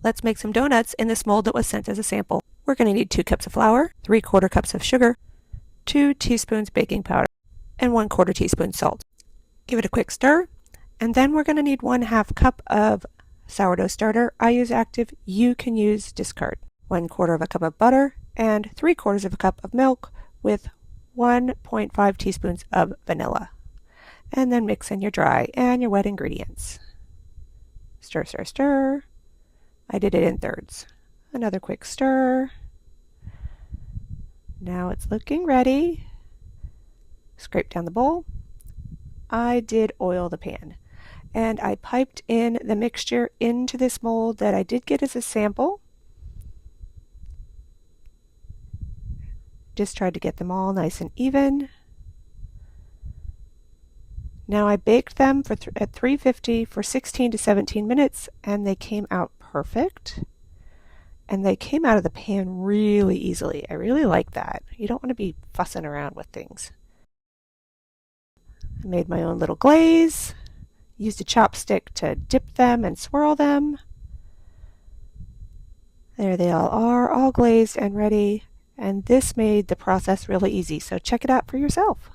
let's make some donuts in this mold that was sent as a sample. We're going to need 2 cups of flour, 3/4 cups of sugar, 2 teaspoons baking powder, and 1/4 teaspoon salt. Give it a quick stir, and then we're going to need 1/2 cup of sourdough starter. I use active, you can use discard. 1/4 cup of butter, and 3/4 cup of milk with 1.5 teaspoons of vanilla. And then mix in your dry and your wet ingredients. Stir, stir, stir. I did it in thirds. Another quick stir. Now it's looking ready. Scrape down the bowl. I did oil the pan, and I piped in the mixture into this mold that I did get as a sample. Just tried to get them all nice and even. Now I baked them at 350 for 16 to 17 minutes, and they came out perfect. And they came out of the pan really easily. I really like that. You don't want to be fussing around with things. I made my own little glaze. Used a chopstick to dip them and swirl them. There they all are, all glazed and ready. And this made the process really easy, so check it out for yourself.